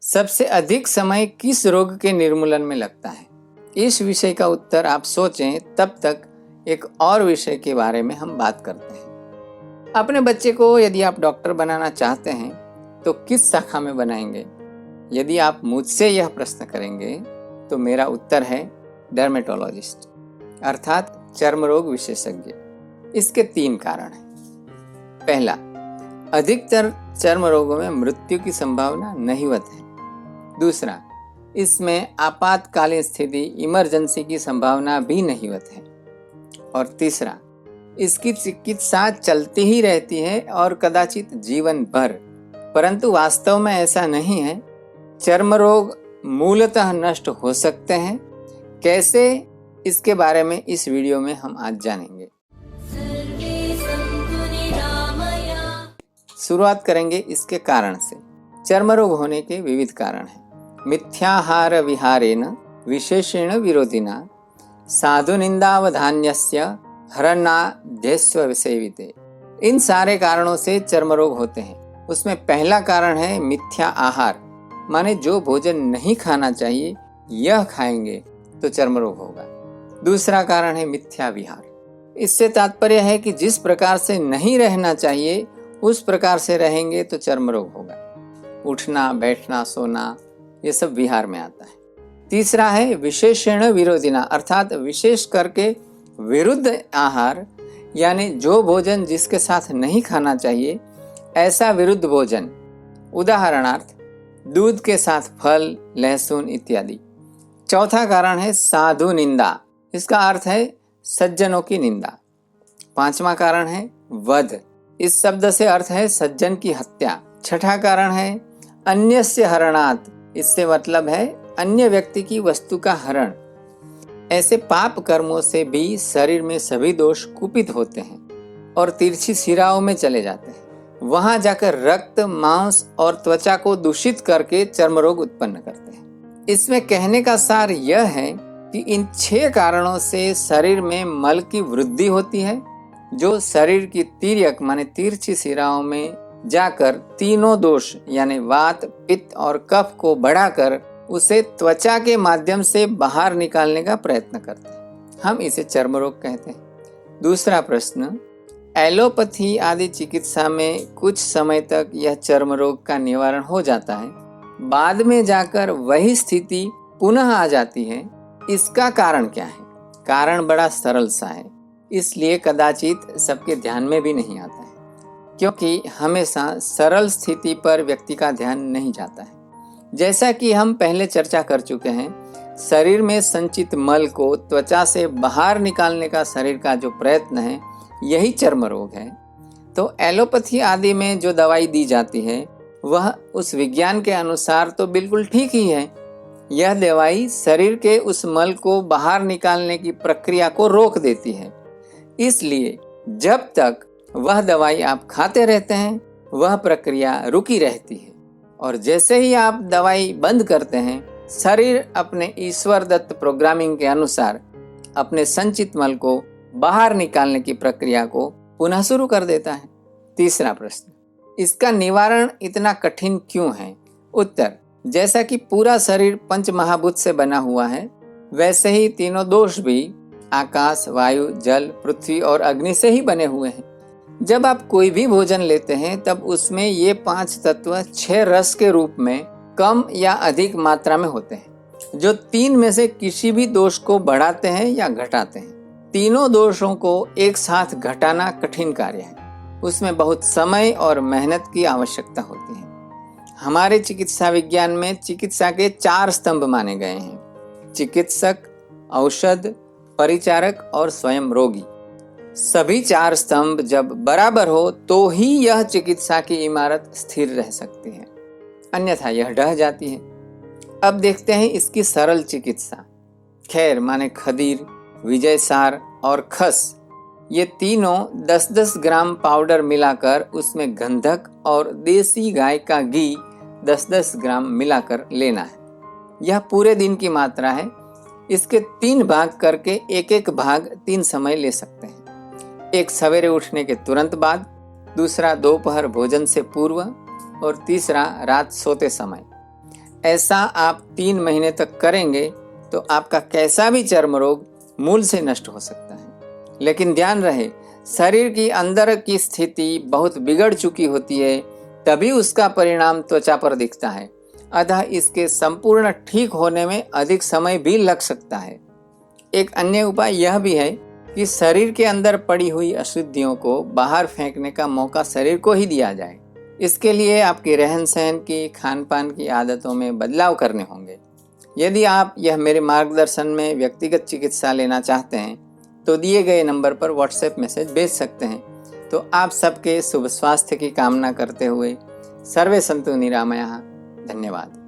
सबसे अधिक समय किस रोग के निर्मूलन में लगता है? इस विषय का उत्तर आप सोचें, तब तक एक और विषय के बारे में हम बात करते हैं। अपने बच्चे को यदि आप डॉक्टर बनाना चाहते हैं तो किस शाखा में बनाएंगे? यदि आप मुझसे यह प्रश्न करेंगे तो मेरा उत्तर है डर्मेटोलॉजिस्ट, अर्थात चर्म रोग विशेषज्ञ। इसके 3 कारण हैं। पहला, अधिकतर चर्म रोगों में मृत्यु की संभावना नहीवत है। दूसरा, इसमें आपातकालीन स्थिति इमरजेंसी की संभावना भी नहीवत है। और तीसरा, इसकी चिकित्सा चलती ही रहती है और कदाचित जीवन भर, परंतु वास्तव में ऐसा नहीं है। चर्म रोग मूलतः नष्ट हो सकते हैं। कैसे, इसके बारे में इस वीडियो में हम आज जानेंगे। शुरुआत करेंगे इसके कारण से। चर्म रोग होने के विविध कारण हैं। मिथ्याहार विहारेण विशेषेण विरोधिना साधु निंदावधान्यस्य हरणाद्यस्व सेविते। इन सारे कारणों से चर्म रोग होते हैं। उसमें पहला कारण है मिथ्या आहार, माने जो भोजन नहीं खाना चाहिए यह खाएंगे तो चर्म रोग होगा। दूसरा कारण है मिथ्या विहार। इससे तात्पर्य है कि जिस प्रकार से नहीं रहना चाहिए उस प्रकार से रहेंगे तो चर्म रोग होगा। उठना, बैठना, सोना, ये सब विहार में आता है। तीसरा है विशेषण विरोधिना, अर्थात विशेष करके विरुद्ध आहार, यानी जो भोजन जिसके साथ नहीं खाना चाहिए ऐसा विरुद्ध भोजन। उदाहरणार्थ दूध के साथ फल, लहसुन इत्यादि। चौथा कारण है साधु निंदा, इसका अर्थ है सज्जनों की निंदा। 5वां कारण है वध, इस शब्द से अर्थ है सज्जन की हत्या। 6ठा कारण है अन्यस्य हरणात्, इससे मतलब है अन्य व्यक्ति की वस्तु का हरण। ऐसे पाप कर्मों से भी शरीर में सभी दोष कुपित होते हैं और तिरछी शिराओं में चले जाते हैं। वहां जाकर रक्त, मांस और त्वचा को दूषित करके चर्म रोग उत्पन्न करते हैं। इसमें कहने का सार यह है कि इन 6 कारणों से शरीर में मल की वृद्धि होती है, जो शरीर की तिर्यक माने तिरछी शिराओं में जाकर तीनों दोष यानी वात, पित्त और कफ को बढ़ाकर उसे त्वचा के माध्यम से बाहर निकालने का प्रयत्न करते हैं। हम इसे चर्म रोग कहते हैं। दूसरा प्रश्न, एलोपैथी आदि चिकित्सा में कुछ समय तक यह चर्म रोग का निवारण हो जाता है, बाद में जाकर वही स्थिति पुनः आ जाती है। इसका कारण क्या है? कारण बड़ा सरल सा है, इसलिए कदाचित सबके ध्यान में भी नहीं आता है, क्योंकि हमेशा सरल स्थिति पर व्यक्ति का ध्यान नहीं जाता है। जैसा कि हम पहले चर्चा कर चुके हैं, शरीर में संचित मल को त्वचा से बाहर निकालने का शरीर का जो प्रयत्न है यही चर्म रोग है। तो एलोपैथी आदि में जो दवाई दी जाती है वह उस विज्ञान के अनुसार तो बिल्कुल ठीक ही है। यह दवाई शरीर के उस मल को बाहर निकालने की प्रक्रिया को रोक देती है। इसलिए जब तक वह दवाई आप खाते रहते हैं वह प्रक्रिया रुकी रहती है, और जैसे ही आप दवाई बंद करते हैं शरीर अपने ईश्वर दत्त प्रोग्रामिंग के अनुसार अपने संचित मल को बाहर निकालने की प्रक्रिया को पुनः शुरू कर देता है। तीसरा प्रश्न, इसका निवारण इतना कठिन क्यों है? उत्तर, जैसा कि पूरा शरीर पंच महाभूत से बना हुआ है, वैसे ही तीनों दोष भी आकाश, वायु, जल, पृथ्वी और अग्नि से ही बने हुए हैं। जब आप कोई भी भोजन लेते हैं तब उसमें ये 5 तत्व 6 रस के रूप में कम या अधिक मात्रा में होते हैं, जो 3 में से किसी भी दोष को बढ़ाते हैं या घटाते हैं। तीनों दोषों को एक साथ घटाना कठिन कार्य है, उसमें बहुत समय और मेहनत की आवश्यकता होती है। हमारे चिकित्सा विज्ञान में चिकित्सा के 4 स्तंभ माने गए हैं: चिकित्सक, औषध, परिचारक और स्वयं रोगी। सभी 4 स्तंभ जब बराबर हो तो ही यह चिकित्सा की इमारत स्थिर रह सकती है, अन्यथा यह ढह जाती है। अब देखते हैं इसकी सरल चिकित्सा। खैर माने खदीर, विजयसार और खस, ये तीनों 10-10 ग्राम पाउडर मिलाकर उसमें गंधक और देसी गाय का घी 10-10 ग्राम मिलाकर लेना है। यह पूरे दिन की मात्रा है। इसके 3 भाग करके एक भाग 3 समय ले सकते हैं। एक सवेरे उठने के तुरंत बाद, दूसरा दोपहर भोजन से पूर्व और तीसरा रात सोते समय। ऐसा आप 3 महीने तक करेंगे तो आपका कैसा भी चर्म रोग मूल से नष्ट हो सकता है। लेकिन ध्यान रहे, शरीर की अंदर की स्थिति बहुत बिगड़ चुकी होती है, तभी उसका परिणाम त्वचा पर दिखता है। अतः इसके संपूर्ण ठीक होने में अधिक समय भी लग सकता है। एक अन्य उपाय यह भी है कि शरीर के अंदर पड़ी हुई अशुद्धियों को बाहर फेंकने का मौका शरीर को ही दिया जाए। इसके लिए आपकी रहन सहन की, खान पान की आदतों में बदलाव करने होंगे। यदि आप यह मेरे मार्गदर्शन में व्यक्तिगत चिकित्सा लेना चाहते हैं तो दिए गए नंबर पर व्हाट्सएप मैसेज भेज सकते हैं। तो आप सबके शुभ स्वास्थ्य की कामना करते हुए सर्वे संतु निरामया। धन्यवाद।